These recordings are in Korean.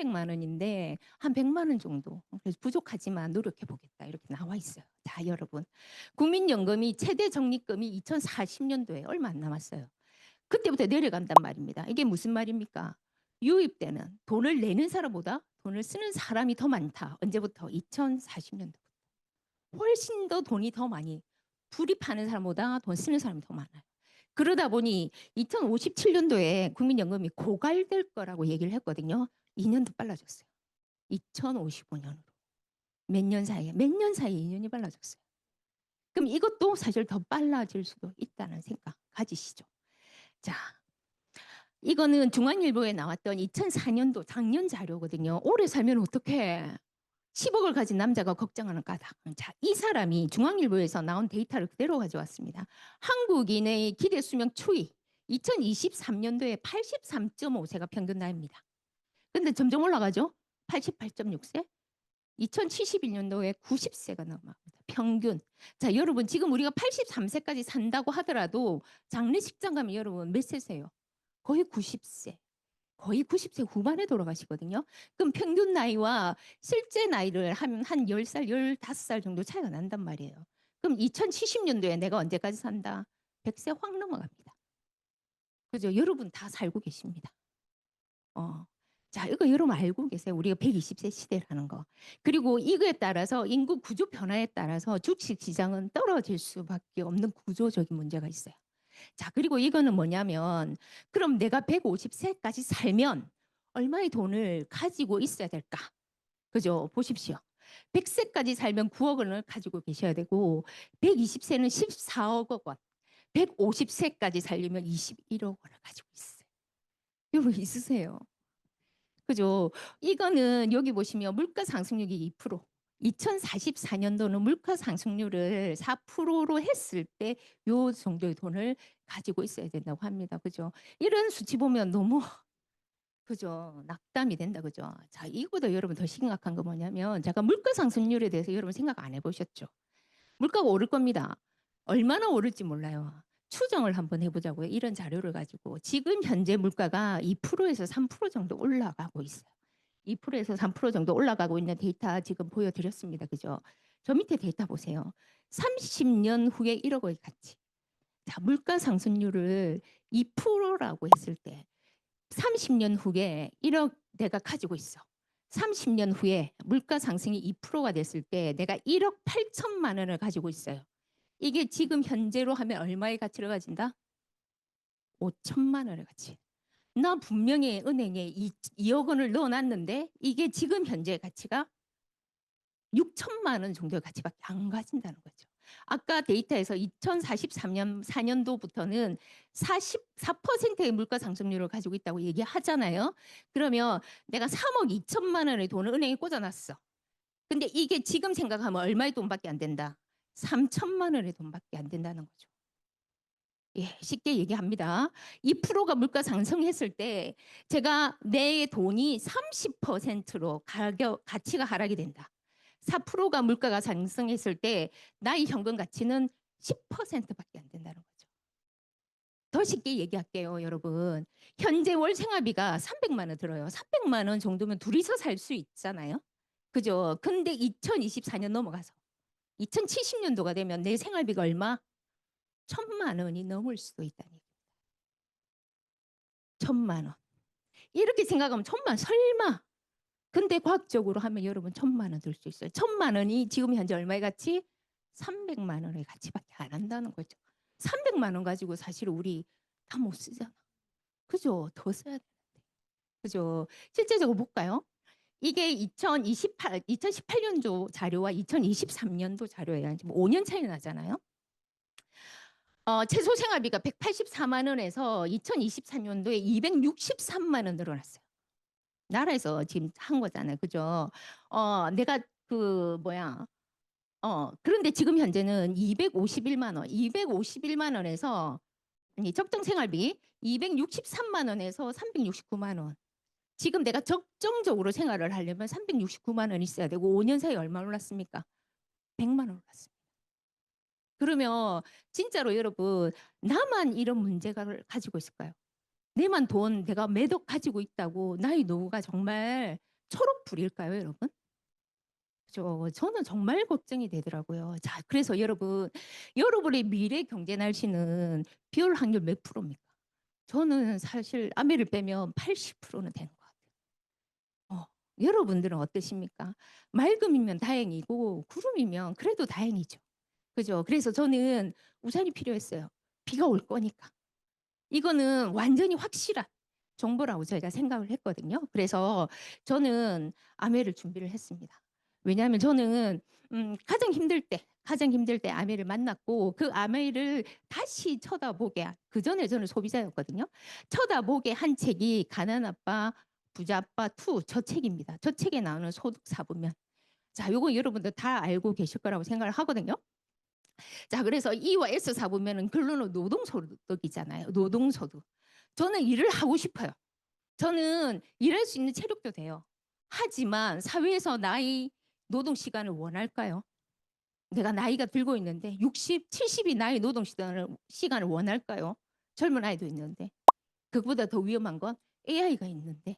300만 원인데 한 100만 원 정도. 그래서 부족하지만 노력해 보겠다. 이렇게 나와 있어요. 자, 여러분. 국민연금이 최대 적립금이 2040년도에 얼마 안 남았어요. 그때부터 내려간단 말입니다. 이게 무슨 말입니까? 유입되는 돈을 내는 사람보다 돈을 쓰는 사람이 더 많다. 언제부터? 2040년도부터. 훨씬 더 돈이 더 많이 불입하는 사람보다 돈 쓰는 사람이 더 많아요. 그러다 보니 2057년도에 국민연금이 고갈될 거라고 얘기를 했거든요. 2년 더 빨라졌어요. 2055년으로. 몇 년 사이에 2년이 빨라졌어요. 그럼 이것도 사실 더 빨라질 수도 있다는 생각 가지시죠. 자, 이거는 중앙일보에 나왔던 2004년도 작년 자료거든요. 오래 살면 어떡해? 10억을 가진 남자가 걱정하는 까닭. 자, 이 사람이 중앙일보에서 나온 데이터를 그대로 가져왔습니다. 한국인의 기대 수명 추이 2023년도에 83.5세가 평균 나이입니다. 근데 점점 올라가죠? 88.6세? 2071년도에 90세가 넘어갑니다. 평균. 자, 여러분 지금 우리가 83세까지 산다고 하더라도 장례식장 가면 여러분 몇 세세요? 거의 90세. 거의 90세 후반에 돌아가시거든요. 그럼 평균 나이와 실제 나이를 한 10살, 15살 정도 차이가 난단 말이에요. 그럼 2070년도에 내가 언제까지 산다? 100세 확 넘어갑니다. 그죠? 여러분 다 살고 계십니다. 자, 이거 여러분 알고 계세요? 우리가 120세 시대라는 거. 그리고 이거에 따라서 인구 구조 변화에 따라서 주식 시장은 떨어질 수밖에 없는 구조적인 문제가 있어요. 자, 그리고 이거는 뭐냐면 그럼 내가 150세까지 살면 얼마의 돈을 가지고 있어야 될까? 그죠? 보십시오. 100세까지 살면 9억 원을 가지고 계셔야 되고 120세는 14억 원, 150세까지 살려면 21억 원을 가지고 있어요. 여러분 있으세요? 그죠? 이거는 여기 보시면 물가 상승률이 2%. 2044년도는 물가 상승률을 4%로 했을 때 요 정도의 돈을 가지고 있어야 된다고 합니다. 그죠? 이런 수치 보면 너무 그죠? 낙담이 된다. 그죠? 자, 이거보다 여러분 더 심각한 거 뭐냐면 제가 물가 상승률에 대해서 여러분 생각 안 해보셨죠? 물가가 오를 겁니다. 얼마나 오를지 몰라요. 추정을 한번 해보자고요. 이런 자료를 가지고 지금 현재 물가가 2%에서 3% 정도 올라가고 있어요. 2%에서 3% 정도 올라가고 있는 데이터 지금 보여드렸습니다. 그죠? 저 밑에 데이터 보세요. 30년 후에 1억의 가치. 자, 물가 상승률을 2%라고 했을 때 30년 후에 1억 내가 가지고 있어. 30년 후에 물가 상승이 2%가 됐을 때 내가 1억 8천만 원을 가지고 있어요. 이게 지금 현재로 하면 얼마의 가치를 가진다? 5천만 원의 가치. 나 분명히 은행에 2억 원을 넣어놨는데 이게 지금 현재 가치가 6천만 원 정도의 가치밖에 안 가진다는 거죠. 아까 데이터에서 2043년 4년도부터는 44%의 물가 상승률을 가지고 있다고 얘기하잖아요. 그러면 내가 3억 2천만 원의 돈을 은행에 꽂아놨어. 근데 이게 지금 생각하면 얼마의 돈밖에 안 된다? 3천만 원의 돈밖에 안 된다는 거죠. 예, 쉽게 얘기합니다. 2%가 물가 상승했을 때 제가 내 돈이 30%로 가치가 하락이 된다. 4%가 물가가 상승했을 때 나의 현금 가치는 10%밖에 안 된다는 거죠. 더 쉽게 얘기할게요, 여러분. 현재 월 생활비가 300만 원 들어요. 300만 원 정도면 둘이서 살 수 있잖아요. 그죠? 근데 2024년 넘어가서 2070년도가 되면 내 생활비가 얼마? 1,000만 원이 넘을 수도 있다는 얘기입니다. 1,000만 원. 이렇게 생각하면 1,000만 원, 설마. 근데 과학적으로 하면 여러분 1,000만 원 들 수 있어요. 1,000만 원이 지금 현재 얼마의 가치? 300만 원의 가치밖에 안 한다는 거죠. 300만 원 가지고 사실 우리 다 못 쓰잖아. 그죠? 더 써야 되는데. 그죠? 실제적으로 볼까요? 이게 2018년도 자료와 2023년도 자료예요. 5년 차이 나잖아요. 최소 생활비가 184만 원에서 2024년도에 263만 원 늘어났어요. 나라에서 지금 한 거잖아요. 그죠? 내가 그런데 지금 현재는 251만 원, 251만 원에서 아니 적정 생활비 263만 원에서 369만 원. 지금 내가 적정적으로 생활을 하려면 369만 원 있어야 되고 5년 사이에 얼마 올랐습니까? 100만 원 올랐습니다. 그러면 진짜로 여러분 나만 이런 문제를 가지고 있을까요? 내만 돈 내가 매덕 가지고 있다고 나의 노후가 정말 초록불일까요, 여러분? 저는 정말 걱정이 되더라고요. 자, 그래서 여러분, 여러분의 미래 경제 날씨는 비 올 확률 몇 프로입니까? 저는 사실 아메를 빼면 80%는 되는 것 같아요. 여러분들은 어떠십니까? 맑음이면 다행이고 구름이면 그래도 다행이죠. 그죠? 그래서 저는 우산이 필요했어요. 비가 올 거니까. 이거는 완전히 확실한 정보라고 저희가 생각을 했거든요. 그래서 저는 아메를 준비를 했습니다. 왜냐하면 저는 가장 힘들 때 아메를 만났고 그 아메를 다시 쳐다보게 그 전에 저는 소비자였거든요. 쳐다보게 한 책이 가난아빠 부자아빠 2 저 책입니다. 저 책에 나오는 소득 사부면. 자, 요거 여러분들 다 알고 계실 거라고 생각을 하거든요. 자, 그래서 E와 S 사보면은 결론은 노동소득이잖아요. 노동소득. 저는 일을 하고 싶어요. 저는 일할 수 있는 체력도 돼요. 하지만 사회에서 나이 노동 시간을 원할까요? 내가 나이가 들고 있는데 60, 70이 나이 노동 시간을 원할까요? 젊은 아이도 있는데. 그보다 더 위험한 건 AI가 있는데.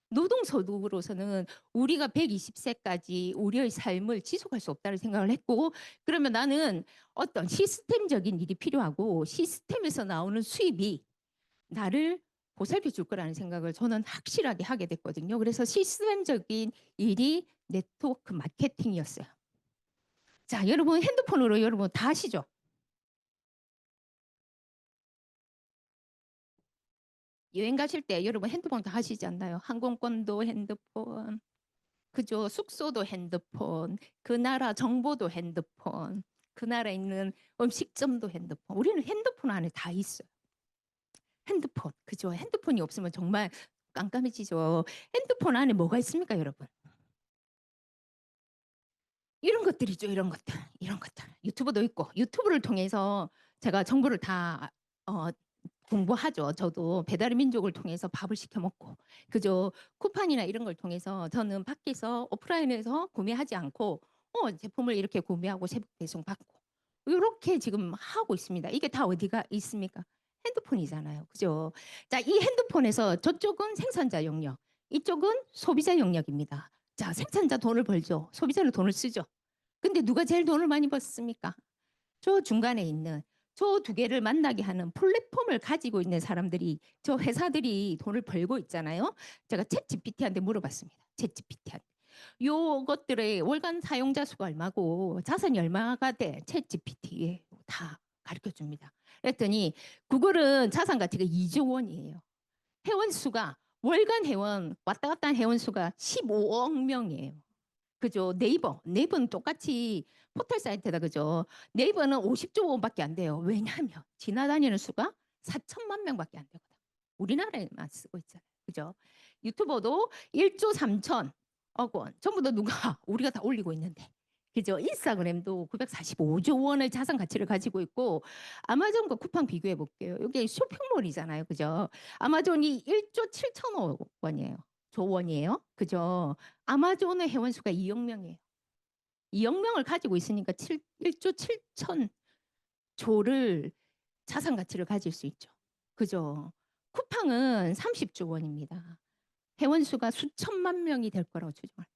노동소득으로서는 우리가 120세까지 우리의 삶을 지속할 수 없다는 생각을 했고, 그러면 나는 어떤 시스템적인 일이 필요하고 시스템에서 나오는 수입이 나를 보살펴 줄 거라는 생각을 저는 확실하게 하게 됐거든요. 그래서 시스템적인 일이 네트워크 마케팅이었어요. 자, 여러분 핸드폰으로 여러분 다 아시죠? 여행 가실 때 여러분 핸드폰 다 하시지 않나요? 항공권도 핸드폰, 그죠? 숙소도 핸드폰, 그 나라 정보도 핸드폰, 그 나라에 있는 음식점도 핸드폰. 우리는 핸드폰 안에 다 있어요. 핸드폰, 그죠? 핸드폰이 없으면 정말 깜깜해지죠. 핸드폰 안에 뭐가 있습니까, 여러분? 이런 것들이죠, 이런 것들, 이런 것들. 유튜브도 있고, 유튜브를 통해서 제가 정보를 다 공부하죠. 저도 배달의 민족을 통해서 밥을 시켜 먹고, 그죠? 쿠팡이나 이런 걸 통해서 저는 밖에서 오프라인에서 구매하지 않고 제품을 이렇게 구매하고 새벽 배송 받고 이렇게 지금 하고 있습니다. 이게 다 어디가 있습니까? 핸드폰이잖아요. 그죠? 자, 이 핸드폰에서 저쪽은 생산자 영역, 이쪽은 소비자 영역입니다. 자, 생산자 돈을 벌죠. 소비자는 돈을 쓰죠. 근데 누가 제일 돈을 많이 벌습니까? 저 중간에 있는 저 두 개를 만나게 하는 플랫폼을 가지고 있는 사람들이 저 회사들이 돈을 벌고 있잖아요. 제가 챗 GPT한테 물어봤습니다. 챗 GPT한테. 요것들의 월간 사용자 수가 얼마고 자산이 얼마가 돼? 챗 GPT에 다 가르쳐 줍니다. 그랬더니 구글은 자산 가치가 2조 원이에요. 회원 수가 월간 회원 왔다 갔다 한 회원 수가 15억 명이에요. 그죠? 네이버는 똑같이 포털 사이트다. 그죠? 네이버는 50조 원밖에 안 돼요. 왜냐하면 지나다니는 수가 4천만 명밖에 안 되거든. 우리나라에만 쓰고 있잖아요. 그죠? 유튜버도 1조 3천억 원. 전부 다 누가 우리가 다 올리고 있는데. 그죠? 인스타그램도 945조 원의 자산 가치를 가지고 있고 아마존과 쿠팡 비교해 볼게요. 이게 쇼핑몰이잖아요. 그죠? 아마존이 1조 7천억 원이에요. 조원이에요. 그죠? 아마존의 회원수가 2억 명이에요. 2억 명을 가지고 있으니까 1조 7천 조를 자산 가치를 가질 수 있죠. 그죠? 쿠팡은 30조 원입니다. 회원수가 수천만 명이 될 거라고 추정합니다.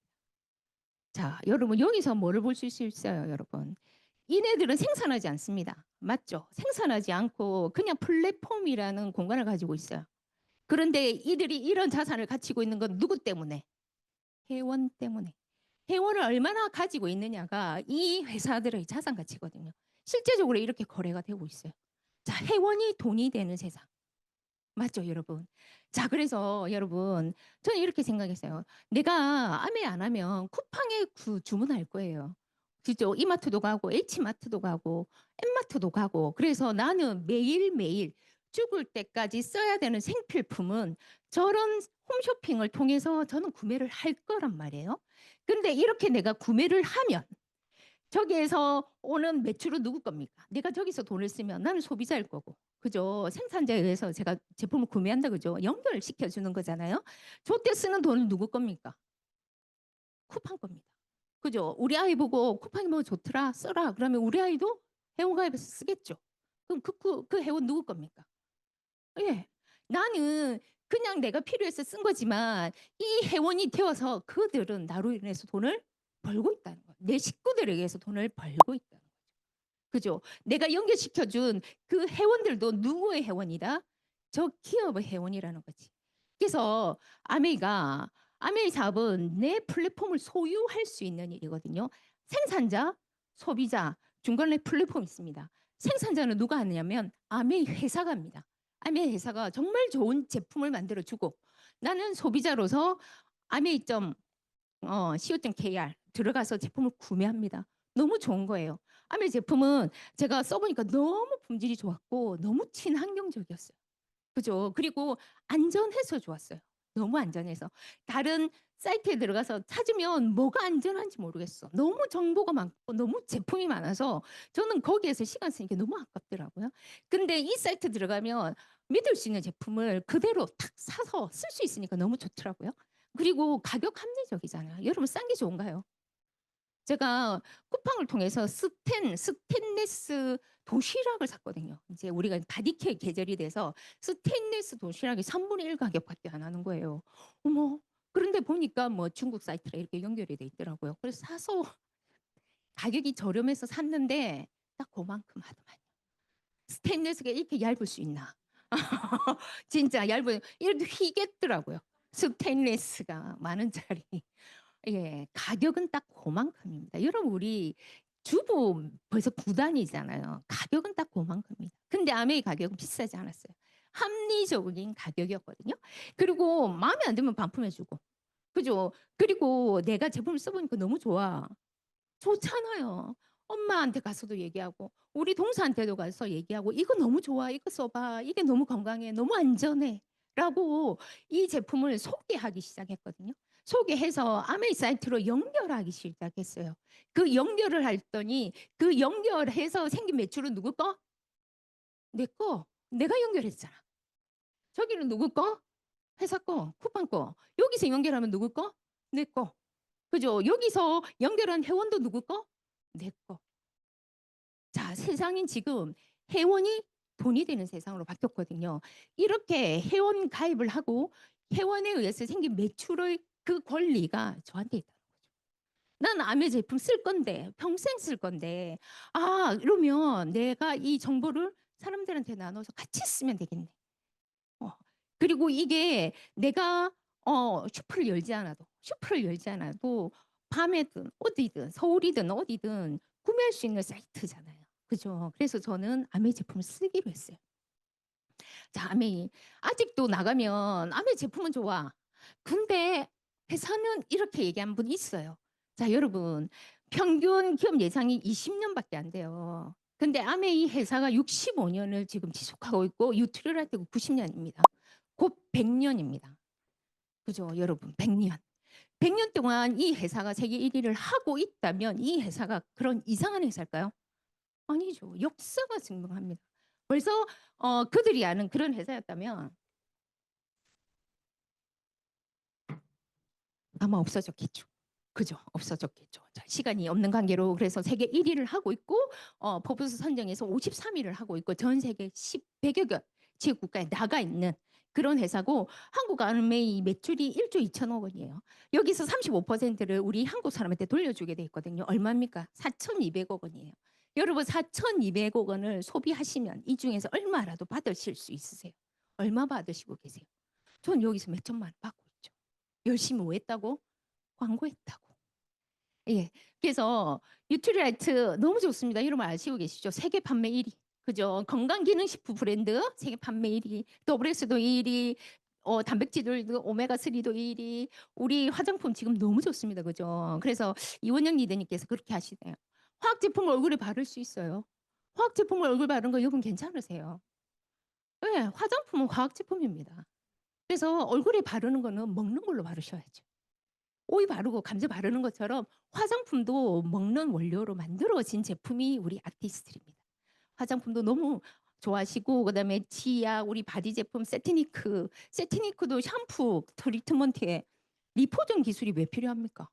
자, 여러분 여기서 뭐를 볼 수 있어요, 여러분? 이네들은 생산하지 않습니다. 맞죠? 생산하지 않고 그냥 플랫폼이라는 공간을 가지고 있어요. 그런데 이들이 이런 자산을 가지고 있는 건 누구 때문에? 회원 때문에. 회원을 얼마나 가지고 있느냐가 이 회사들의 자산 가치거든요. 실제적으로 이렇게 거래가 되고 있어요. 자, 회원이 돈이 되는 세상. 맞죠, 여러분? 자, 그래서 여러분, 저는 이렇게 생각했어요. 내가 아메 안 하면 쿠팡에 주문할 거예요. 그죠? 이마트도 가고, H마트도 가고, M마트도 가고. 그래서 나는 매일매일 죽을 때까지 써야 되는 생필품은 저런 홈쇼핑을 통해서 저는 구매를 할 거란 말이에요. 근데 이렇게 내가 구매를 하면 저기에서 오는 매출은 누구 겁니까? 내가 저기서 돈을 쓰면 나는 소비자일 거고. 그죠? 생산자에 의해서 제가 제품을 구매한다 그죠? 연결시켜 주는 거잖아요. 저때 쓰는 돈은 누구 겁니까? 쿠팡 겁니다. 그죠? 우리 아이 보고 쿠팡이 뭐 좋더라 써라. 그러면 우리 아이도 회원가입해서 쓰겠죠. 그럼 그 회원 누구 겁니까? 예. 나는 그냥 내가 필요해서 쓴 거지만 이 회원이 되어서 그들은 나로 인해서 돈을 벌고 있다는 거예요. 내 식구들에게서 돈을 벌고 있다는 거예요. 그죠? 내가 연결시켜준 그 회원들도 누구의 회원이다? 저 기업의 회원이라는 거지. 그래서 아메이 사업은 내 플랫폼을 소유할 수 있는 일이거든요. 생산자, 소비자, 중간에 플랫폼이 있습니다. 생산자는 누가 하느냐면 아메이 회사가 합니다. 아메이 회사가 정말 좋은 제품을 만들어주고 나는 소비자로서 co.kr 들어가서 제품을 구매합니다. 너무 좋은 거예요. 아메 제품은 제가 써보니까 너무 품질이 좋았고 너무 친환경적이었어요. 그죠? 그리고 안전해서 좋았어요. 너무 안전해서. 다른 사이트에 들어가서 찾으면 뭐가 안전한지 모르겠어. 너무 정보가 많고 너무 제품이 많아서 저는 거기에서 시간 쓰니까 너무 아깝더라고요. 근데 이 사이트 들어가면 믿을 수 있는 제품을 그대로 탁 사서 쓸 수 있으니까 너무 좋더라고요. 그리고 가격 합리적이잖아요. 여러분 싼 게 좋은가요? 제가 쿠팡을 통해서 스테인리스 도시락을 샀거든요. 이제 우리가 바디케어 계절이 돼서 스테인리스 도시락이 3분의 1 가격밖에 안 하는 거예요. 어머. 그런데 보니까 뭐 중국 사이트랑 이렇게 연결이 돼 있더라고요. 그래서 사서 가격이 저렴해서 샀는데 딱 그만큼 하더만요. 스테인리스가 이렇게 얇을 수 있나? 진짜 얇은 이렇게 휘겠더라고요. 스테인리스가 만 원짜리. 예, 가격은 딱 그만큼입니다. 여러분 우리 주부 벌써 9단이잖아요. 가격은 딱 그만큼입니다. 근데 아메이 가격은 비싸지 않았어요. 합리적인 가격이었거든요. 그리고 마음에 안 들면 반품해주고. 그죠? 그리고 내가 제품을 써보니까 너무 좋아. 좋잖아요. 엄마한테 가서도 얘기하고 우리 동서한테도 가서 얘기하고 이거 너무 좋아. 이거 써봐. 이게 너무 건강해. 너무 안전해. 라고 이 제품을 소개하기 시작했거든요. 소개해서 아메이 사이트로 연결하기 시작했어요. 그 연결을 했더니 그 연결해서 생긴 매출은 누구 거? 내 거. 내가 연결했잖아. 저기는 누구 거? 회사 거, 쿠팡 거. 여기서 연결하면 누구 거? 내 거. 그죠? 여기서 연결한 회원도 누구 거? 내 거. 자, 세상은 지금 회원이 돈이 되는 세상으로 바뀌었거든요. 이렇게 회원 가입을 하고 회원에 의해서 생긴 매출의 그 권리가 저한테 있다는 거죠. 난 아메 제품 쓸 건데 평생 쓸 건데 이러면 내가 이 정보를 사람들한테 나눠서 같이 쓰면 되겠네. 어, 그리고 이게 내가 슈퍼를 열지 않아도 밤에든 어디든 서울이든 어디든 구매할 수 있는 사이트잖아요. 그죠? 그래서 저는 아메 제품을 쓰기로 했어요. 자, 아메 아직도 나가면 아메 제품은 좋아. 근데 회사는 이렇게 얘기하는 분이 있어요. 자, 여러분 평균 기업 예상이 20년밖에 안 돼요. 근데 아메이 회사가 65년을 지금 지속하고 있고 유트리할 때가 90년입니다. 곧 100년입니다. 그죠, 여러분? 100년. 100년 동안 이 회사가 세계 1위를 하고 있다면 이 회사가 그런 이상한 회사일까요? 아니죠. 역사가 증명합니다. 벌써 그들이 아는 그런 회사였다면 아마 없어졌겠죠. 그죠? 없어졌겠죠. 자, 시간이 없는 관계로 그래서 세계 1위를 하고 있고 포브스 선정에서 53위를 하고 있고 전 세계 100여 개 지역국가에 나가 있는 그런 회사고 한국 아메이 매출이 1조 2천억 원이에요. 여기서 35%를 우리 한국 사람한테 돌려주게 돼 있거든요. 얼마입니까? 4,200억 원이에요. 여러분 4,200억 원을 소비하시면 이 중에서 얼마라도 받으실 수 있으세요? 얼마 받으시고 계세요? 전 여기서 몇 천만 원 받고 있죠. 열심히 뭐 했다고? 광고했다고. 예. 그래서 뉴트리라이트 너무 좋습니다. 여러분 아시고 계시죠? 세계 판매 1위. 그죠? 건강기능식품 브랜드 세계 판매 1위. 더블에스도 1위. 단백질도 오메가3도 1위. 우리 화장품 지금 너무 좋습니다. 그죠? 그래서 이원영 리더님께서 그렇게 하시네요. 화학 제품을 얼굴에 바를 수 있어요. 화학 제품을 얼굴 바른 거 여러분 괜찮으세요? 네, 화장품은 화학 제품입니다. 그래서 얼굴에 바르는 거는 먹는 걸로 바르셔야죠. 오이 바르고 감자 바르는 것처럼 화장품도 먹는 원료로 만들어진 제품이 우리 아티스트입니다. 화장품도 너무 좋아하시고 그다음에 치약, 우리 바디 제품 세티니크도 샴푸 트리트먼트에 리포점 기술이 왜 필요합니까?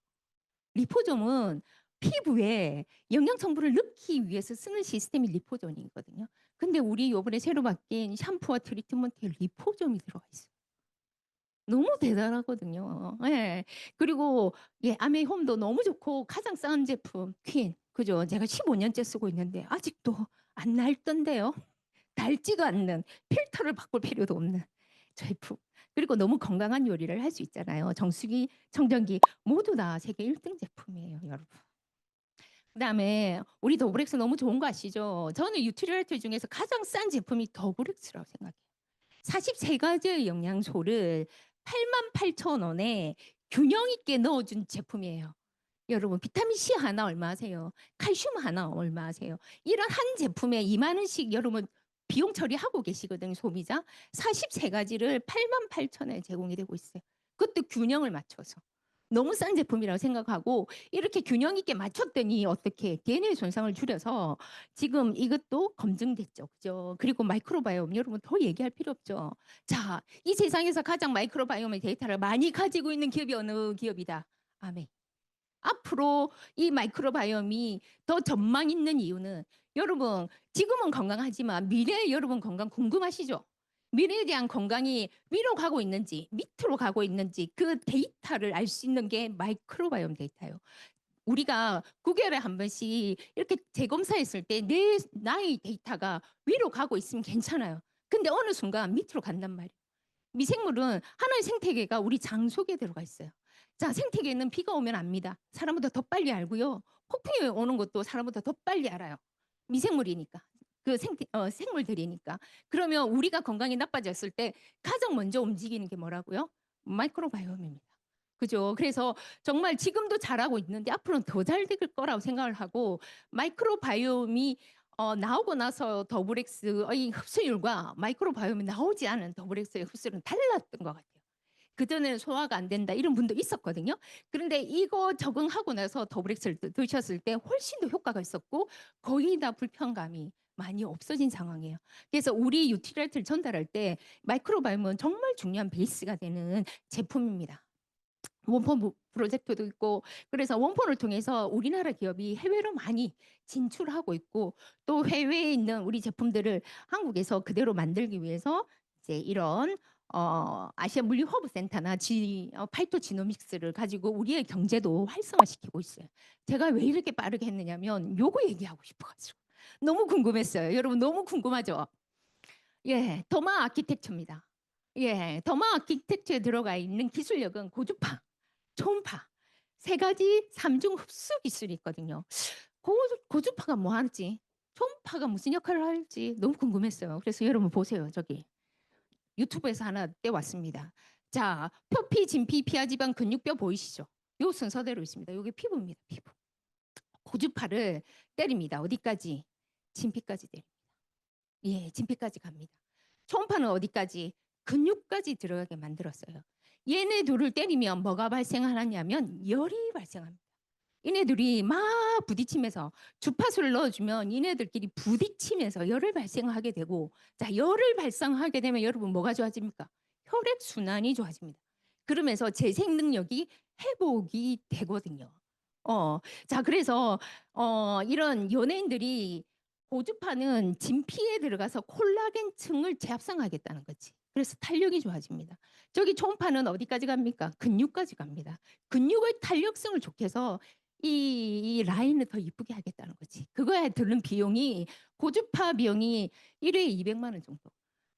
리포점은 피부에 영양 성분을 넣기 위해서 쓰는 시스템이 리포점이거든요. 근데 우리 요번에 새로 바뀐 샴푸와 트리트먼트에 리포점이 들어가 있어요. 너무 대단하거든요. 예. 그리고 예, 아메홈도 너무 좋고 가장 싼 제품 퀸. 그죠? 제가 15년째 쓰고 있는데 아직도 안 닳던데요. 닳지도 않는 필터를 바꿀 필요도 없는 제품. 그리고 너무 건강한 요리를 할 수 있잖아요. 정수기, 청정기 모두 다 세계 1등 제품이에요, 여러분. 그다음에 우리 더블엑스 너무 좋은 거 아시죠? 저는 유틸리티 중에서 가장 싼 제품이 더블엑스라고 생각해요. 43가지의 영양소를 88,000원에 균형 있게 넣어준 제품이에요. 여러분 비타민 C 하나 얼마 하세요? 칼슘 하나 얼마 하세요? 이런 한 제품에 2만 원씩 여러분 비용 처리하고 계시거든요. 소비자 43가지를 88,000원에 제공이 되고 있어요. 그것도 균형을 맞춰서 너무 싼 제품이라고 생각하고 이렇게 균형 있게 맞췄더니 어떻게 DNA 손상을 줄여서 지금 이것도 검증됐죠. 그죠? 그리고 마이크로바이옴 여러분 더 얘기할 필요 없죠. 자, 이 세상에서 가장 마이크로바이옴의 데이터를 많이 가지고 있는 기업이 어느 기업이다? 아멘. 앞으로 이 마이크로바이옴이 더 전망 있는 이유는 여러분 지금은 건강하지만 미래의 여러분 건강 궁금하시죠? 미래에 대한 건강이 위로 가고 있는지 밑으로 가고 있는지 그 데이터를 알 수 있는 게 마이크로바이옴 데이터예요. 우리가 9개월에 한 번씩 이렇게 재검사했을 때 내 나의 데이터가 위로 가고 있으면 괜찮아요. 근데 어느 순간 밑으로 간단 말이에요. 미생물은 하나의 생태계가 우리 장 속에 들어가 있어요. 자, 생태계는 비가 오면 압니다. 사람보다 더 빨리 알고요. 폭풍이 오는 것도 사람보다 더 빨리 알아요. 미생물이니까. 그 생물들이니까. 그러면 우리가 건강이 나빠졌을 때 가장 먼저 움직이는 게 뭐라고요? 마이크로바이옴입니다. 그죠? 그래서 정말 지금도 잘하고 있는데 앞으로는 더 잘 될 거라고 생각을 하고 마이크로바이옴이 나오고 나서 더블엑스의 흡수율과 마이크로바이옴이 나오지 않은 더블엑스의 흡수율은 달랐던 것 같아요. 그전에는 소화가 안 된다 이런 분도 있었거든요. 그런데 이거 적응하고 나서 더블엑스를 드셨을 때 훨씬 더 효과가 있었고 거의 다 불편감이 많이 없어진 상황이에요. 그래서 우리 유틸리티를 전달할 때 마이크로바이옴은 정말 중요한 베이스가 되는 제품입니다. 원폰 프로젝트도 있고 그래서 원폰을 통해서 우리나라 기업이 해외로 많이 진출하고 있고 또 해외에 있는 우리 제품들을 한국에서 그대로 만들기 위해서 이제 이런 아시아 물류 허브 센터나 파이토 지노믹스를 가지고 우리의 경제도 활성화시키고 있어요. 제가 왜 이렇게 빠르게 했느냐면 요거 얘기하고 싶어가지고 너무 궁금했어요. 여러분 너무 궁금하죠? 예, 더마 아키텍처입니다. 예, 더마 아키텍처에 들어가 있는 기술력은 고주파, 초음파 세 가지 삼중 흡수 기술이 있거든요. 고주파가 뭐 하는지, 초음파가 무슨 역할을 할지 너무 궁금했어요. 그래서 여러분 보세요. 저기 유튜브에서 하나 떼왔습니다. 자, 표피, 진피, 피하지방, 근육뼈 보이시죠? 요 순서대로 있습니다. 요게 피부입니다. 피부. 고주파를 때립니다. 어디까지? 진피까지 때립니다. 예, 진피까지 갑니다. 초음파는 어디까지? 근육까지 들어가게 만들었어요. 얘네 둘을 때리면 뭐가 발생하냐면 열이 발생합니다. 얘네들이 막 부딪히면서 주파수를 넣어주면 얘네들끼리 부딪히면서 열을 발생하게 되고 자 열을 발생하게 되면 여러분 뭐가 좋아집니까? 혈액 순환이 좋아집니다. 그러면서 재생 능력이 회복이 되거든요. 자 그래서 이런 연예인들이 고주파는 진피에 들어가서 콜라겐층을 재합성하겠다는 거지. 그래서 탄력이 좋아집니다. 저기 초음파는 어디까지 갑니까? 근육까지 갑니다. 근육의 탄력성을 좋게 해서 이 라인을 더 이쁘게 하겠다는 거지. 그거에 드는 비용이 고주파 비용이 1회에 200만 원 정도.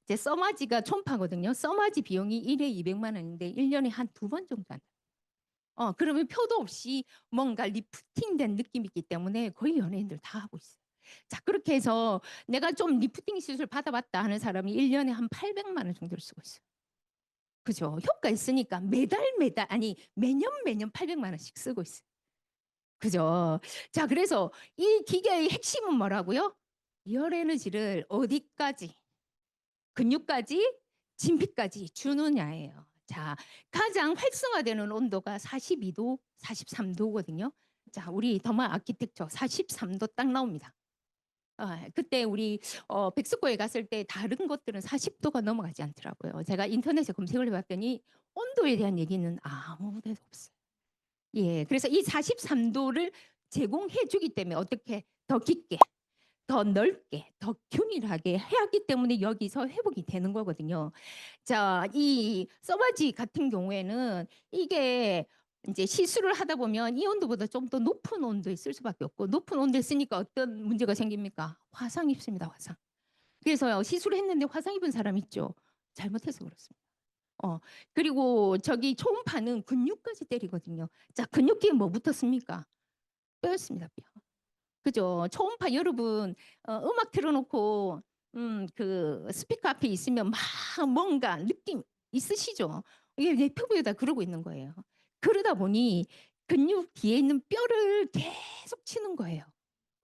이제 써마지가 초음파거든요. 써마지 비용이 1회에 200만 원인데 1년에 한 2번 정도 한다. 그러면 표도 없이 뭔가 리프팅된 느낌이 있기 때문에 거의 연예인들 다 하고 있어요. 자, 그렇게 해서 내가 좀 리프팅 시술 받아봤다 하는 사람이 1년에 한 800만 원 정도를 쓰고 있어요. 그죠? 효과 있으니까 매달 아니 매년 800만 원씩 쓰고 있어요. 그죠? 자, 그래서 이 기계의 핵심은 뭐라고요? 열 에너지를 어디까지? 근육까지, 진피까지 주느냐예요. 자, 가장 활성화되는 온도가 42도, 43도거든요. 자, 우리 더마 아키텍처 43도 딱 나옵니다. 그때 우리 백스코에 갔을 때 다른 것들은 40도가 넘어가지 않더라고요. 제가 인터넷에 검색을 해봤더니 온도에 대한 얘기는 아무 데도 없어요. 예, 그래서 이 43도를 제공해 주기 때문에 어떻게 더 깊게 더 넓게, 더 균일하게 해야 하기 때문에 여기서 회복이 되는 거거든요. 자, 이 써바지 같은 경우에는 이게 이제 시술을 하다 보면 이 온도보다 좀 더 높은 온도에 쓸 수밖에 없고, 높은 온도에 쓰니까 어떤 문제가 생깁니까? 화상 입습니다, 화상. 그래서 시술을 했는데 화상 입은 사람 있죠. 잘못해서 그렇습니다. 그리고 저기 초음파는 근육까지 때리거든요. 자, 근육기에 뭐 붙었습니까? 뼈였습니다, 뼈. 그죠? 초음파 여러분, 음악 틀어놓고 그 스피커 앞에 있으면 막 뭔가 느낌 있으시죠? 이게 내 피부에다 그러고 있는 거예요. 그러다 보니 근육 뒤에 있는 뼈를 계속 치는 거예요.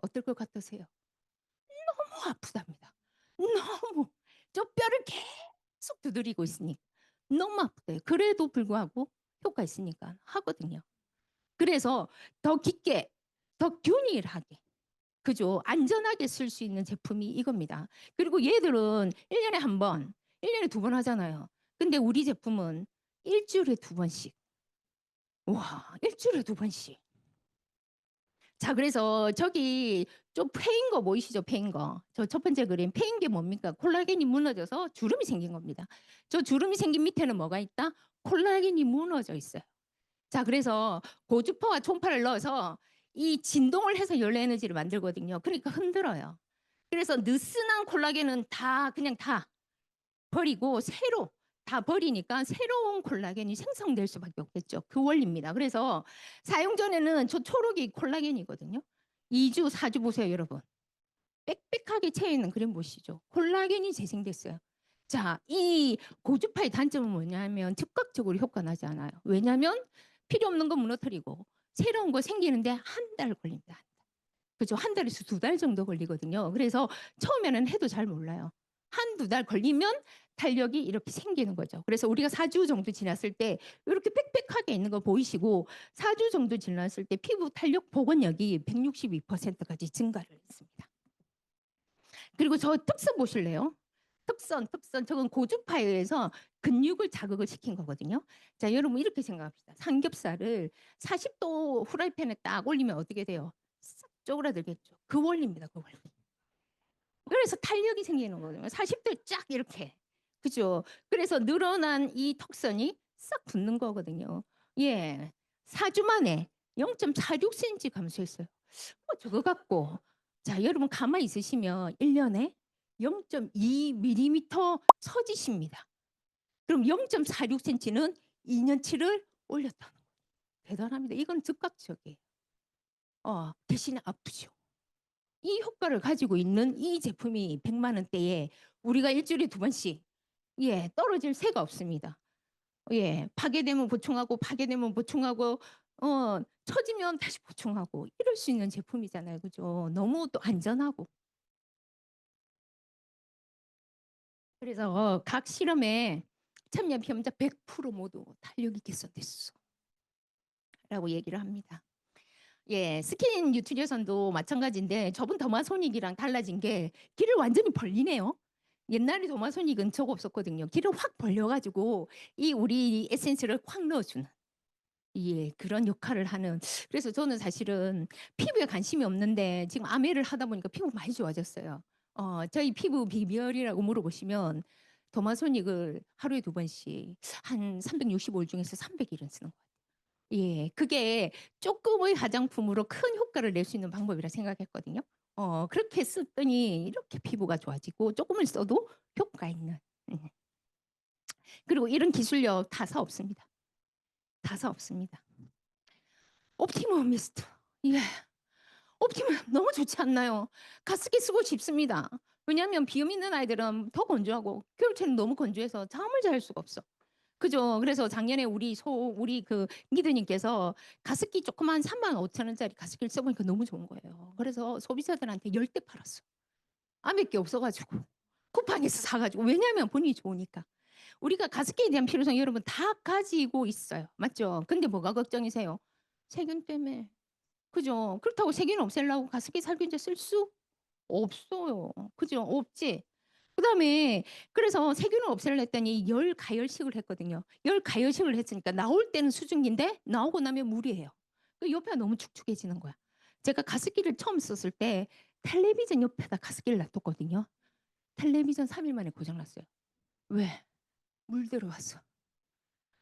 어떨 것 같으세요? 너무 아프답니다. 너무 저 뼈를 계속 두드리고 있으니까 너무 아프대요. 그래도 불구하고 효과 있으니까 하거든요. 그래서 더 깊게, 더 균일하게, 그죠? 안전하게 쓸 수 있는 제품이 이겁니다. 그리고 얘들은 1년에 한 번, 1년에 두 번 하잖아요. 근데 우리 제품은 일주일에 두 번씩. 와, 일주일에 두 번씩. 자, 그래서 저기 좀 패인 거 보이시죠? 패인 거. 저 첫 번째 그림 패인 게 뭡니까? 콜라겐이 무너져서 주름이 생긴 겁니다. 저 주름이 생긴 밑에는 뭐가 있다? 콜라겐이 무너져 있어요. 자, 그래서 고주파와 초음파를 넣어서 이 진동을 해서 열 에너지를 만들거든요. 그러니까 흔들어요. 그래서 느슨한 콜라겐은 다 그냥 다 버리고 새로 다 버리니까 새로운 콜라겐이 생성될 수밖에 없겠죠. 그 원리입니다. 그래서 사용 전에는 저 초록이 콜라겐이거든요. 2주, 4주 보세요, 여러분. 빽빽하게 채여 있는 그림 보시죠. 콜라겐이 재생됐어요. 자, 이 고주파의 단점은 뭐냐면 즉각적으로 효과 나지 않아요. 왜냐하면 필요 없는 거 무너뜨리고 새로운 거 생기는데 한 달 걸립니다. 그죠? 한 달에서 두 달 정도 걸리거든요. 그래서 처음에는 해도 잘 몰라요. 한두 달 걸리면 탄력이 이렇게 생기는 거죠. 그래서 우리가 4주 정도 지났을 때 이렇게 빽빽하게 있는 거 보이시고 4주 정도 지났을 때 피부 탄력 복원력이 162%까지 증가를 했습니다. 그리고 저 특선 보실래요? 특선. 저건 고주파에 의해서 근육을 자극을 시킨 거거든요. 자, 여러분 이렇게 생각합시다. 삼겹살을 40도 후라이팬에 딱 올리면 어떻게 돼요? 싹 쪼그라들겠죠. 그 원리입니다. 그 원리. 그래서 탄력이 생기는 거거든요. 40도에 쫙 이렇게. 그죠? 그래서 늘어난 이 턱선이 싹 붙는 거거든요. 예. 4주 만에 0.46cm 감소했어요. 저거 갖고 자, 여러분 가만히 있으시면 1년에 0.2mm 처지십니다. 그럼 0.46cm는 2년치를 올렸다는 거예요. 대단합니다. 이건 즉각적이에요. 대신에 아프죠. 이 효과를 가지고 있는 이 제품이 100만 원대에 우리가 일주일에 두 번씩 떨어질 새가 없습니다. 파괴되면 보충하고 파괴되면 보충하고 처지면 다시 보충하고 이럴 수 있는 제품이잖아요. 그죠? 너무 또 안전하고. 그래서 각 실험에 참여 피험자 100% 모두 탄력이 개선됐어. 라고 얘기를 합니다. 스킨 뉴트리션도 마찬가지인데 저번 더마소닉이랑 달라진 게 길을 완전히 벌리네요. 옛날에 더마소닉은 저거 없었거든요. 길을 확 벌려가지고 이 우리 에센스를 확 넣어주는 그런 역할을 하는. 그래서 저는 사실은 피부에 관심이 없는데 지금 아메를 하다 보니까 피부 많이 좋아졌어요. 저희 피부 비결이라고 물어보시면 더마소닉을 하루에 두 번씩 한 365일 중에서 300일은 쓰는 거예요. 그게 조금의 화장품으로 큰 효과를 낼 수 있는 방법이라 생각했거든요. 그렇게 썼더니 이렇게 피부가 좋아지고 조금을 써도 효과 있는. 그리고 이런 기술력 다 사 없습니다. 다 사 없습니다. 옵티멈 미스트. 옵티멈 너무 좋지 않나요? 가습기 쓰고 싶습니다. 왜냐하면 비염 있는 아이들은 더 건조하고 겨울철은 너무 건조해서 잠을 잘 수가 없어. 그죠? 그래서 작년에 우리 그 미드님께서 가습기 조그만 35,000원짜리 가습기를 써보니까 너무 좋은 거예요. 그래서 소비자들한테 10대 팔았어. 몇 개 없어가지고 쿠팡에서 사가지고. 왜냐하면 본인이 좋으니까. 우리가 가습기에 대한 필요성 여러분 다 가지고 있어요. 맞죠? 근데 뭐가 걱정이세요? 세균 때문에. 그죠? 그렇다고 세균 없애려고 가습기 살균제 쓸 수 없어요. 그죠? 없지? 그다음에 그래서 세균을 없애려 했더니 열 가열식을 했거든요. 열 가열식을 했으니까 나올 때는 수증기인데 나오고 나면 물이에요. 그 옆에가 너무 축축해지는 거야. 제가 가습기를 처음 썼을 때 텔레비전 옆에다 가습기를 놔뒀거든요. 텔레비전 3일 만에 고장났어요. 왜? 물 들어왔어.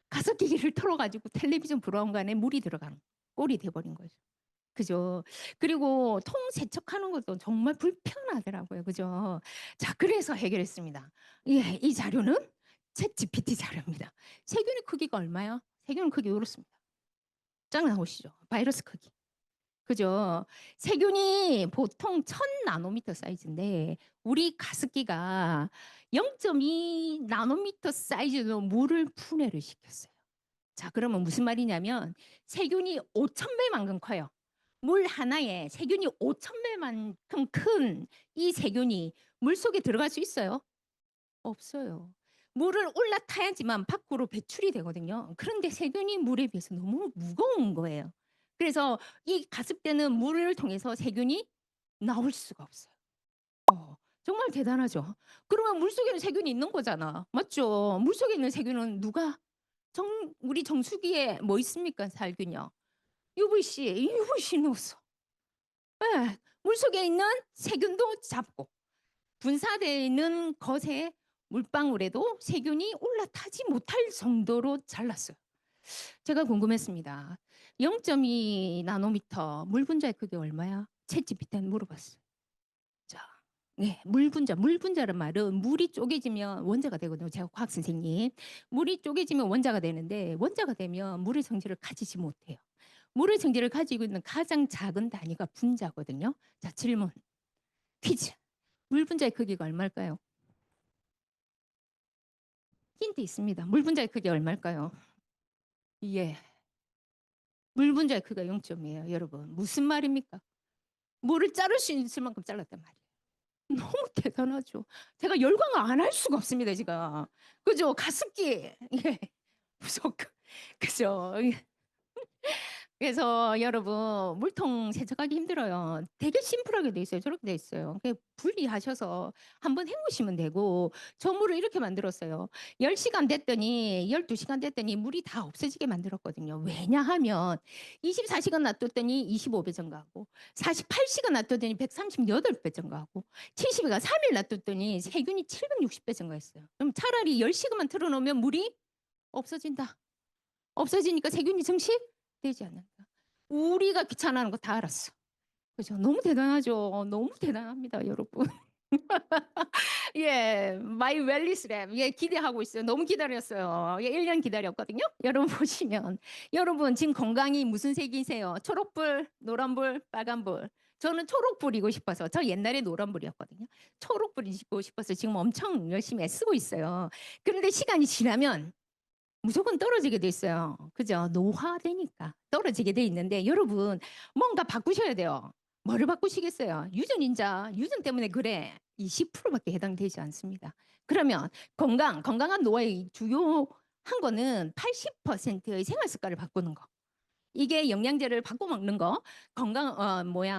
가습기기를 틀어가지고 텔레비전 브라운관에 물이 들어가는 꼴이 돼버린 거죠. 그죠? 그리고 통 세척하는 것도 정말 불편하더라고요. 그죠? 자, 그래서 해결했습니다. 예, 이 자료는 챗 GPT 자료입니다. 세균의 크기가 얼마야? 세균 크기 이렇습니다. 쫙 나오시죠? 바이러스 크기. 그죠? 세균이 보통 1000나노미터 사이즈인데 우리 가습기가 0.2 나노미터 사이즈로 물을 분해를 시켰어요. 자, 그러면 무슨 말이냐면 세균이 5,000배만큼 커요. 물 하나에 세균이 5,000배만큼 큰 이 세균이 물 속에 들어갈 수 있어요? 없어요. 물을 올라타야지만 밖으로 배출이 되거든요. 그런데 세균이 물에 비해서 너무 무거운 거예요. 그래서 이 가습대는 물을 통해서 세균이 나올 수가 없어요. 정말 대단하죠. 그러면 물속에는 세균이 있는 거잖아. 맞죠? 물속에 있는 세균은 누가 우리 정수기에 뭐 있습니까? 살균요. UVC 넣었어. 네, 물속에 있는 세균도 잡고 분사되어 있는 것에 물방울에도 세균이 올라타지 못할 정도로 잘랐어요. 제가 궁금했습니다. 0.2 나노미터 물 분자의 크기 얼마야? 챗GPT한테 물어봤어요. 자, 네, 물 분자란 말은 물이 쪼개지면 원자가 되거든요. 제가 과학 선생님. 물이 쪼개지면 원자가 되는데 원자가 되면 물의 성질을 가지지 못해요. 물의 성질을 가지고 있는 가장 작은 단위가 분자거든요. 자, 질문. 퀴즈. 물 분자의 크기가 얼마일까요? 힌트 있습니다. 물 분자의 크기 얼마일까요? 예. 물 분자의 크기가 0점이에요, 여러분. 무슨 말입니까? 물을 자를 수 있을 만큼 잘랐단 말이에요. 너무 대단하죠. 제가 열광을 안 할 수가 없습니다, 지금. 그죠? 가습기. 예. 무섭고. 그죠? 그래서 여러분 물통 세척하기 힘들어요. 되게 심플하게 돼 있어요. 저렇게 돼 있어요. 분리하셔서 한번 헹구시면 되고 저 물을 이렇게 만들었어요. 10시간 됐더니 12시간 됐더니 물이 다 없어지게 만들었거든요. 왜냐하면 24시간 놔뒀더니 25배 증가하고 48시간 놔뒀더니 138배 증가하고 70일간 3일 놔뒀더니 세균이 760배 증가했어요. 그럼 차라리 10시간만 틀어놓으면 물이 없어진다. 없어지니까 세균이 증식되지 않는다. 우리가 귀찮아하는 거 다 알았어. 그죠? 너무 대단하죠. 너무 대단합니다, 여러분. 예, 마이 웰리스 랩. 예, 기대하고 있어요. 너무 기다렸어요. 예, 1년 기다렸거든요. 여러분 보시면 여러분 지금 건강이 무슨 색이세요? 초록불, 노란불, 빨간불. 저는 초록불이고 싶어서 저 옛날에 노란불이었거든요. 초록불이고 싶어서 지금 엄청 열심히 애쓰고 있어요. 그런데 시간이 지나면 무조건 떨어지게 돼 있어요. 그죠? 노화되니까 떨어지게 돼 있는데 여러분 뭔가 바꾸셔야 돼요. 뭐를 바꾸시겠어요? 유전인자, 유전 때문에 그래. 20%밖에 해당되지 않습니다. 그러면 건강한 노화의 주요한 거는 80%의 생활 습관을 바꾸는 거. 이게 영양제를 바꿔 먹는 거,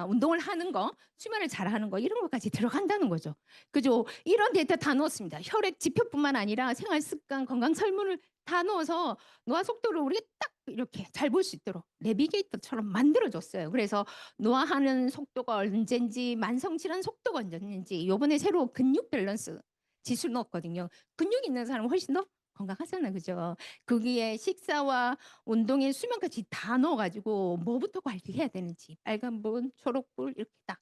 운동을 하는 거, 수면을 잘하는 거 이런 것까지 들어간다는 거죠. 그죠? 이런 데이터 다 넣었습니다. 혈액 지표뿐만 아니라 생활 습관, 건강 설문을 다 넣어서 노화 속도를 우리가 딱 이렇게 잘 볼 수 있도록 내비게이터처럼 만들어줬어요. 그래서 노화하는 속도가 언젠지, 만성 질환 속도가 언젠지, 이번에 새로 근육 밸런스 지수를 넣었거든요. 근육 있는 사람은 훨씬 더 건강하잖아요, 그죠? 거기에 식사와 운동에 수면까지 다 넣어가지고 뭐부터 관리해야 되는지 빨간불, 초록불 이렇게 딱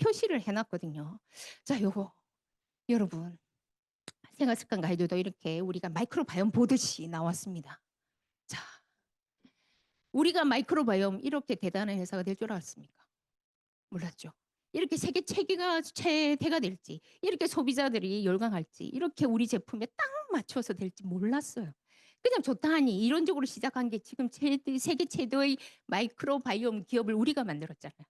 표시를 해놨거든요. 자, 요거 여러분 생활습관 가이드도 이렇게 우리가 마이크로바이옴 보듯이 나왔습니다. 자, 우리가 마이크로바이옴 이렇게 대단한 회사가 될 줄 알았습니까? 몰랐죠. 이렇게 세계 최대가 될지, 이렇게 소비자들이 열광할지, 이렇게 우리 제품에 딱 맞춰서 될지 몰랐어요. 그냥 좋다 하니 이론적으로 시작한 게 지금 세계 최대의 마이크로바이옴 기업을 우리가 만들었잖아요.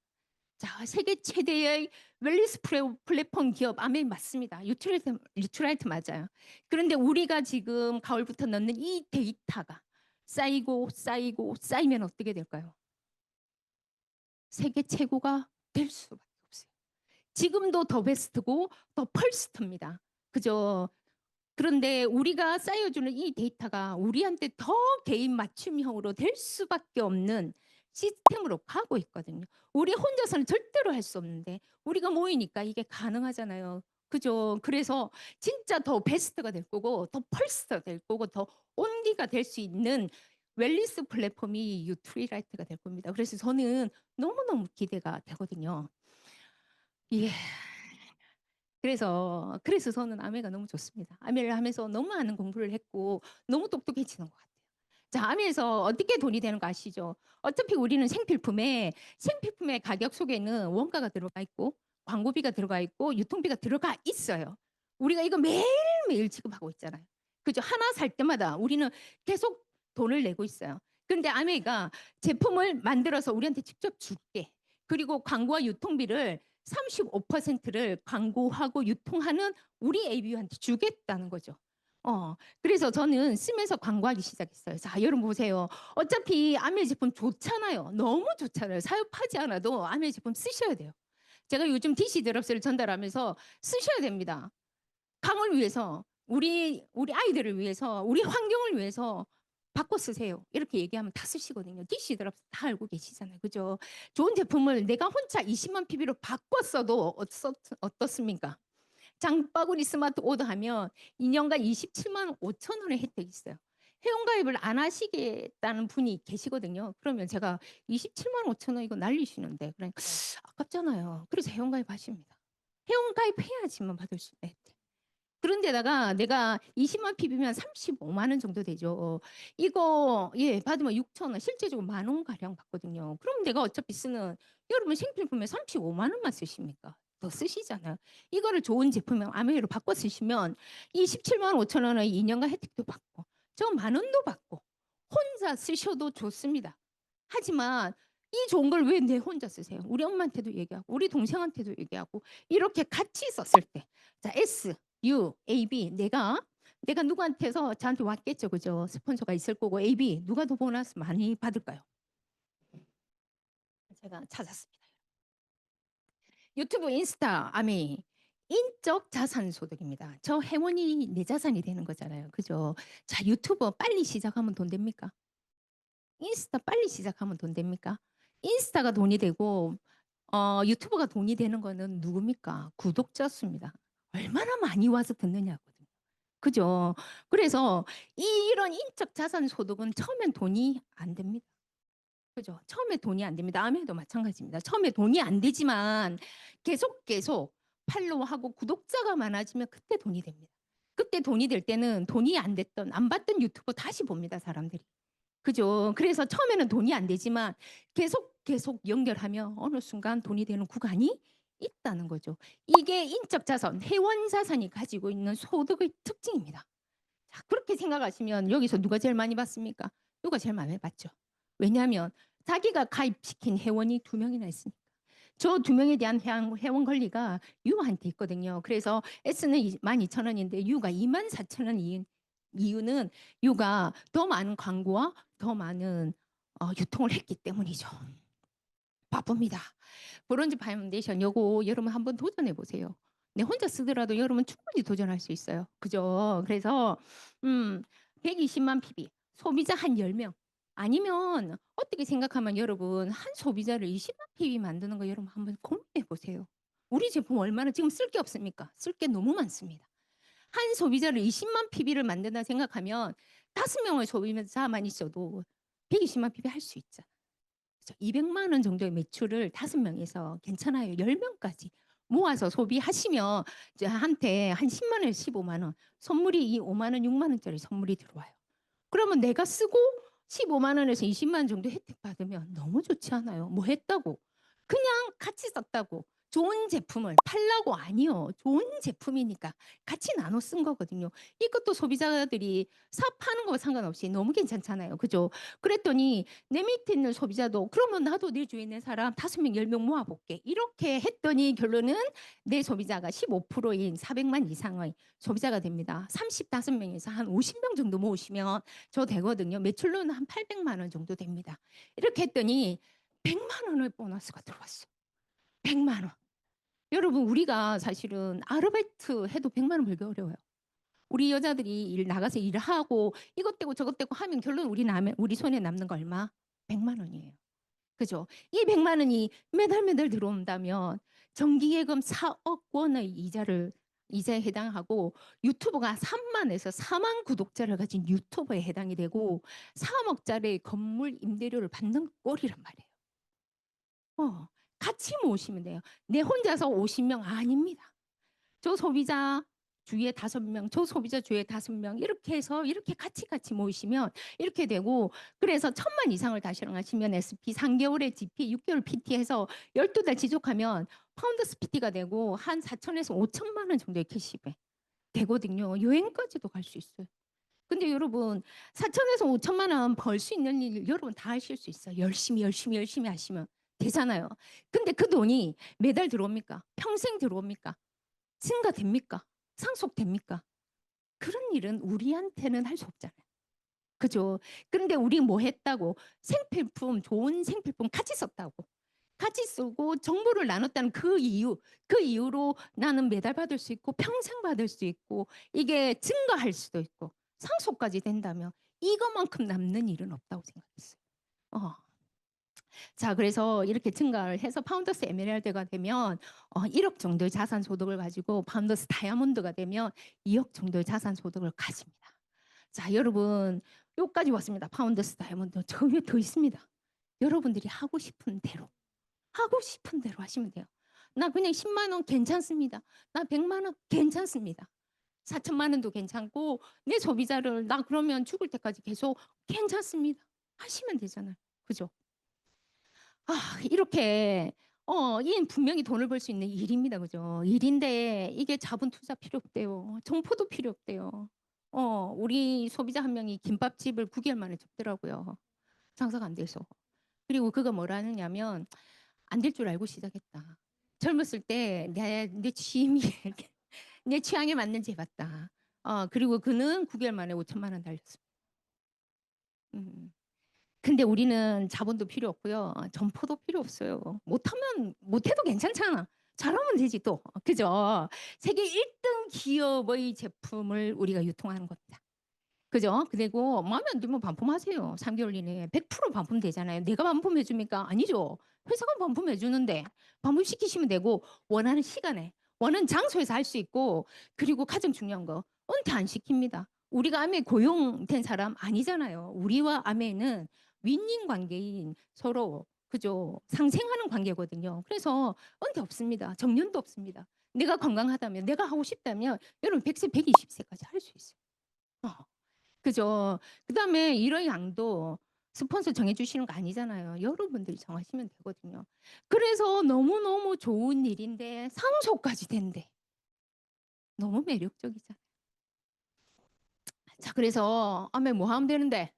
자, 세계 최대의 웰리스 플랫폼 기업 아멘 맞습니다. 유트라이트 맞아요. 그런데 우리가 지금 가을부터 넣는 이 데이터가 쌓이면 어떻게 될까요? 세계 최고가 될 수밖에 없어요. 지금도 더 베스트고 더 펄스트입니다. 그죠? 그런데 우리가 쌓여주는 이 데이터가 우리한테 더 개인 맞춤형으로 될 수밖에 없는 시스템으로 가고 있거든요. 우리 혼자서는 절대로 할 수 없는데 우리가 모이니까 이게 가능하잖아요. 그죠? 그래서 진짜 더 베스트가 될 거고 더 펄스가 될 거고 더 온리가 될 수 있는 웰니스 플랫폼이 유트리라이트가 될 겁니다. 그래서 저는 너무너무 기대가 되거든요. 예. 그래서 저는 아메가 너무 좋습니다. 아메를 하면서 너무 많은 공부를 했고 너무 똑똑해지는 것 같아요. 자, 아메에서 어떻게 돈이 되는 거 아시죠? 어차피 우리는 생필품의 가격 속에는 원가가 들어가 있고 광고비가 들어가 있고 유통비가 들어가 있어요. 우리가 이거 매일매일 지급하고 있잖아요. 그죠? 하나 살 때마다 우리는 계속 돈을 내고 있어요. 그런데 아메가 제품을 만들어서 우리한테 직접 줄게. 그리고 광고와 유통비를 35%를 광고하고 유통하는 우리 ABU한테 주겠다는 거죠. 그래서 저는 쓰면서 광고하기 시작했어요. 자, 여러분 보세요. 어차피 아메 제품 좋잖아요. 너무 좋잖아요. 사업하지 않아도 아메 제품 쓰셔야 돼요. 제가 요즘 DC 드롭스를 전달하면서 쓰셔야 됩니다. 강을 위해서, 우리 아이들을 위해서, 우리 환경을 위해서 바꿔 쓰세요. 이렇게 얘기하면 다 쓰시거든요. DC 드롭스 다 알고 계시잖아요. 그죠? 좋은 제품을 내가 혼자 20만 PB로 바꿨어도 어떻습니까? 장바구니 스마트 오더하면 2년간 27만 5천 원의 혜택이 있어요. 회원가입을 안 하시겠다는 분이 계시거든요. 그러면 제가 27만 5천 원 이거 날리시는데 그러니까 아깝잖아요. 그래서 회원가입 하십니다. 회원가입 해야지만 받을 수 있는 혜택. 그런데다가 내가 20만 PB면 35만 원 정도 되죠. 이거 받으면 6천 원, 실제적으로 만 원 가량 받거든요. 그럼 내가 어차피 쓰는 여러분 생필품에 35만 원만 쓰십니까? 더 쓰시잖아요. 이거를 좋은 제품에 아메이로 바꿔 쓰시면 이 17만 5천 원의 2년간 혜택도 받고 저 만 원도 받고 혼자 쓰셔도 좋습니다. 하지만 이 좋은 걸 왜 내 혼자 쓰세요? 우리 엄마한테도 얘기하고 우리 동생한테도 얘기하고 이렇게 같이 썼을 때 자, S, U, A, B 내가 누구한테서 저한테 왔겠죠. 그죠? 스폰서가 있을 거고 A, B 누가 더 보너스 많이 받을까요? 제가 찾았습니다. 유튜브, 인스타, 아미 인적 자산 소득입니다. 저 회원이 내 자산이 되는 거잖아요. 그죠? 자, 유튜브 빨리 시작하면 돈 됩니까? 인스타 빨리 시작하면 돈 됩니까? 인스타가 돈이 되고 유튜브가 돈이 되는 거는 누굽니까? 구독자 수입니다. 얼마나 많이 와서 듣느냐거든요. 그죠? 그래서 이런 인적 자산 소득은 처음엔 돈이 안 됩니다. 그죠? 처음에 돈이 안 됩니다. 다음에도 마찬가지입니다. 처음에 돈이 안 되지만 계속 팔로우하고 구독자가 많아지면 그때 돈이 됩니다. 그때 돈이 될 때는 돈이 안 봤던 유튜버 다시 봅니다, 사람들이. 그죠? 그래서 처음에는 돈이 안 되지만 계속 연결하면 어느 순간 돈이 되는 구간이 있다는 거죠. 이게 인적 자산, 회원 자산이 가지고 있는 소득의 특징입니다. 자, 그렇게 생각하시면 여기서 누가 제일 많이 받습니까? 누가 제일 많이 받죠? 왜냐하면 자기가 가입시킨 회원이 2명이나 있으니까. 저 2명에 대한 회원 권리가 유한테 있거든요. 그래서 S는 12,000원인데 U가 24,000원 이유는 U가 더 많은 광고와 더 많은 유통을 했기 때문이죠. 바쁩니다. 브론즈 파운데이션 요거 여러분 한번 도전해 보세요. 내 혼자 쓰더라도 여러분 충분히 도전할 수 있어요. 그죠? 그래서 120만 PB 소비자 한 10명 아니면 어떻게 생각하면 여러분 한 소비자를 20만 PB 만드는 거 여러분 한번 고민해 보세요. 우리 제품 얼마나 지금 쓸 게 없습니까? 쓸 게 너무 많습니다. 한 소비자를 20만 PB를 만든다 생각하면 5명의 소비자만 있어도 120만 PB 할 수 있죠. 200만 원 정도의 매출을 5명에서 괜찮아요. 10명까지 모아서 소비하시면 이제 한테 한 10만 원, 15만 원 선물이 이 5만 원, 6만 원짜리 선물이 들어와요. 그러면 내가 쓰고 15만 원에서 20만 원 정도 혜택 받으면 너무 좋지 않아요? 뭐 했다고? 그냥 같이 썼다고. 좋은 제품을 팔라고 아니요. 좋은 제품이니까 같이 나눠 쓴 거거든요. 이것도 소비자들이 사업하는 거와 상관없이 너무 괜찮잖아요. 그죠? 그랬더니 내 밑에 있는 소비자도 그러면 나도 내 주위에 있는 사람 5명, 10명 모아볼게. 이렇게 했더니 결론은 내 소비자가 15%인 400만 이상의 소비자가 됩니다. 35명에서 한 50명 정도 모으시면 저 되거든요. 매출로는 한 800만 원 정도 됩니다. 이렇게 했더니 100만 원의 보너스가 들어왔어요. 100만 원. 여러분 우리가 사실은 아르바이트 해도 100만 원 벌기 어려워요. 우리 여자들이 나가서 일하고 이것 떼고 저것 떼고 하면 결론 우리 손에 남는 거 얼마? 100만 원이에요. 그죠? 이 100만 원이 매달 들어온다면 정기예금 4억 원의 이자에 해당하고 유튜버가 3만에서 4만 구독자를 가진 유튜버에 해당이 되고 3억짜리 건물 임대료를 받는 꼴이란 말이에요. 같이 모으시면 돼요. 내 혼자서 50명 아닙니다. 저 소비자 주위에 5명, 저 소비자 주위에 5명 이렇게 해서 이렇게 같이 모이시면 이렇게 되고 그래서 1,000만 이상을 달성하시면 SP 3개월에 GP, 6개월 PT 해서 12달 지속하면 파운더스 PT가 되고 한 4천에서 5천만 원 정도의 캐시백 되거든요. 여행까지도 갈 수 있어요. 근데 여러분 4천에서 5천만 원 벌 수 있는 일 여러분 다 하실 수 있어요. 열심히 하시면 되잖아요. 근데 그 돈이 매달 들어옵니까? 평생 들어옵니까? 증가됩니까? 상속됩니까? 그런 일은 우리한테는 할 수 없잖아요. 그죠? 그런데 우리 뭐 했다고? 생필품, 좋은 생필품 같이 썼다고. 같이 쓰고 정보를 나눴다는 그 이유로 나는 매달 받을 수 있고 평생 받을 수 있고 이게 증가할 수도 있고 상속까지 된다면 이것만큼 남는 일은 없다고 생각했어요. 어. 자, 그래서 이렇게 증가를 해서 파운더스 에메랄드가 되면 1억 정도의 자산 소득을 가지고 파운더스 다이아몬드가 되면 2억 정도의 자산 소득을 가집니다. 자, 여러분 여기까지 왔습니다. 파운더스 다이아몬드. 저 위에 더 있습니다. 여러분들이 하고 싶은 대로 하시면 돼요. 나 그냥 10만 원 괜찮습니다. 나 100만 원 괜찮습니다. 4천만 원도 괜찮고 내 소비자를 나 그러면 죽을 때까지 계속 괜찮습니다. 하시면 되잖아요. 그죠? 이렇게 이 분명히 돈을 벌 수 있는 일입니다. 그죠? 일인데 이게 자본 투자 필요 없대요. 정포도 필요 없대요. 우리 소비자 한 명이 김밥집을 9개월 만에 접더라고요. 장사가 안 돼서. 그리고 그가 뭐라 하느냐면 안 될 줄 알고 시작했다. 젊었을 때 내 취미 내 취향에 맞는지 해봤다. 그리고 그는 9개월 만에 5천만 원 달렸습니다. 음. 근데 우리는 자본도 필요 없고요. 점포도 필요 없어요. 못해도 괜찮잖아. 잘하면 되지 또. 그죠? 세계 1등 기업의 제품을 우리가 유통하는 겁니다. 그죠? 그리고 마음에 안 들면 반품하세요. 3개월 이내에 100% 반품되잖아요. 내가 반품해 줍니까? 아니죠. 회사가 반품해 주는데 반품시키시면 되고 원하는 시간에 원하는 장소에서 할 수 있고 그리고 가장 중요한 거 은퇴 안 시킵니다. 우리가 암에 고용된 사람 아니잖아요. 우리와 암에는 윈윈 관계인 서로 그죠? 상생하는 관계거든요. 그래서 은퇴 없습니다. 정년도 없습니다. 내가 건강하다면 내가 하고 싶다면 여러분 100세 120세까지 할 수 있어요. 어. 그죠. 그다음에 이런 양도 스폰서 정해주시는 거 아니잖아요. 여러분들이 정하시면 되거든요. 그래서 너무너무 좋은 일인데 상속까지 된대. 너무 매력적이잖아요. 자, 그래서 암에 뭐 하면 되는데?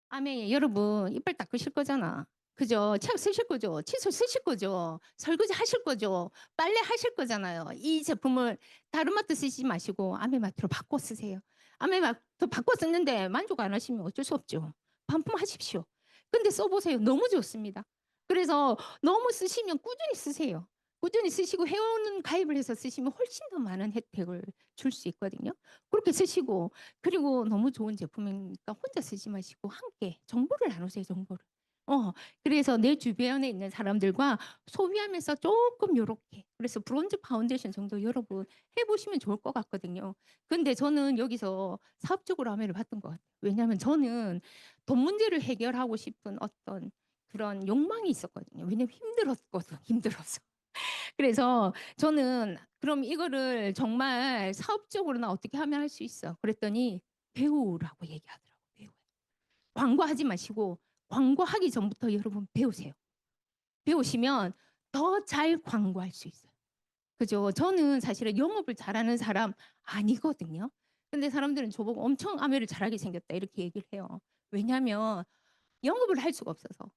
암에 여러분 이빨 닦으실 거잖아. 그죠? 책 쓰실 거죠? 칫솔 쓰실 거죠? 설거지 하실 거죠? 빨래 하실 거잖아요. 이 제품을 다른 마트 쓰지 마시고 아메 마트로 바꿔 쓰세요. 아메 마트 바꿔 쓰는데 만족 안 하시면 어쩔 수 없죠. 반품하십시오. 근데 써보세요. 너무 좋습니다. 그래서 너무 쓰시면 꾸준히 쓰세요. 꾸준히 쓰시고 회원 가입을 해서 쓰시면 훨씬 더 많은 혜택을 줄 수 있거든요. 그렇게 쓰시고 그리고 너무 좋은 제품이니까 혼자 쓰지 마시고 함께 정보를 나누세요. 정보를. 그래서 내 주변에 있는 사람들과 소비하면서 조금 요렇게 그래서 브론즈 파운데이션 정도 여러분 해보시면 좋을 것 같거든요. 근데 저는 여기서 사업적으로 함해를 봤던 것 같아요. 왜냐하면 저는 돈 문제를 해결하고 싶은 어떤 그런 욕망이 있었거든요. 왜냐면 힘들었거든, 힘들어서. 그래서 저는 그럼 이거를 정말 사업적으로나 어떻게 하면 할 수 있어? 그랬더니 배우라고 얘기하더라고. 배우. 광고하지 마시고 광고하기 전부터 여러분 배우세요. 배우시면 더 잘 광고할 수 있어요. 그죠? 저는 사실은 영업을 잘하는 사람 아니거든요. 근데 사람들은 저보고 엄청 아메를 잘하게 생겼다 이렇게 얘기를 해요. 왜냐하면 영업을 할 수가 없어서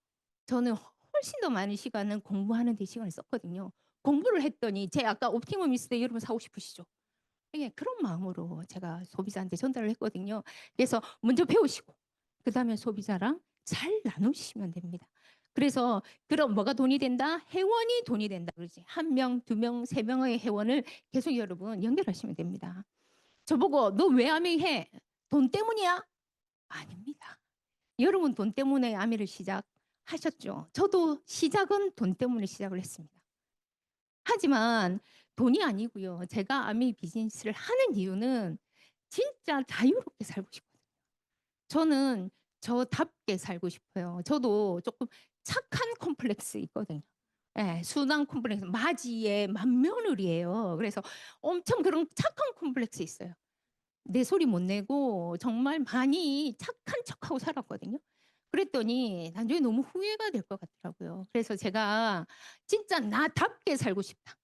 저는 훨씬 더 많은 시간은 공부하는 데 시간을 썼거든요. 공부를 했더니 제 아까 옵티머미스트 여러분 사고 싶으시죠? 예, 그런 마음으로 제가 소비자한테 전달을 했거든요. 그래서 먼저 배우시고 그다음에 소비자랑 잘 나누시면 됩니다. 그래서 그럼 뭐가 돈이 된다? 회원이 돈이 된다. 그러지. 한 명, 두 명, 세 명의 회원을 계속 여러분 연결하시면 됩니다. 저보고 너 왜 아메해? 돈 때문이야? 아닙니다. 여러분 돈 때문에 아메를 시작하지 하셨죠. 저도 시작은 돈 때문에 시작을 했습니다. 하지만 돈이 아니고요. 제가 아미 비즈니스를 하는 이유는 진짜 자유롭게 살고 싶거든요. 저는 저답게 살고 싶어요. 저도 조금 착한 콤플렉스 있거든요. 예. 순한 콤플렉스 마지의 맏며느리예요. 그래서 엄청 그런 착한 콤플렉스 있어요. 내 소리 못 내고 정말 많이 착한 척하고 살았거든요. 그랬더니 나중에 너무 후회가 될 것 같더라고요. 그래서 제가 진짜 '나답게 살고 싶다.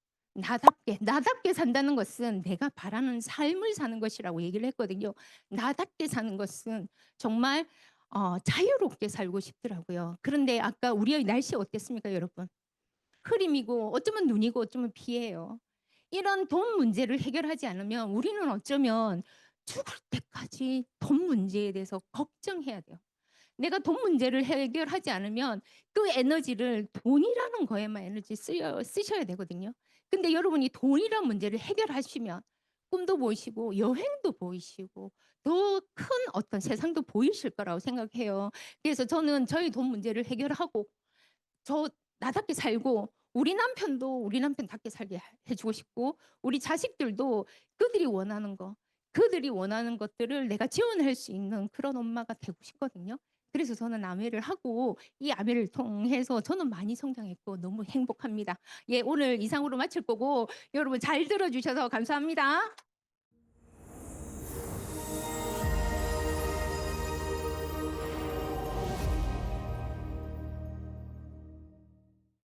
나답게 산다는 것은 내가 바라는 삶을 사는 것이라고 얘기를 했거든요. 나답게 사는 것은 정말 자유롭게 살고 싶더라고요. 그런데 아까 우리의 날씨 어땠습니까, 여러분? 흐림이고 어쩌면 눈이고 어쩌면 비예요. 이런 돈 문제를 해결하지 않으면 우리는 어쩌면 죽을 때까지 돈 문제에 대해서 걱정해야 돼요. 내가 돈 문제를 해결하지 않으면 그 에너지를 돈이라는 거에만 에너지 쓰셔야 되거든요. 근데 여러분이 돈이란 문제를 해결하시면 꿈도 보이시고 여행도 보이시고 더 큰 어떤 세상도 보이실 거라고 생각해요. 그래서 저는 저희 돈 문제를 해결하고 저 나답게 살고 우리 남편도 우리 남편답게 살게 해 주고 싶고 우리 자식들도 그들이 원하는 거, 그들이 원하는 것들을 내가 지원할 수 있는 그런 엄마가 되고 싶거든요. 그래서 저는 아메를 하고 이 아메를 통해서 저는 많이 성장했고 너무 행복합니다. 예, 오늘 이상으로 마칠 거고 여러분 잘 들어 주셔서 감사합니다.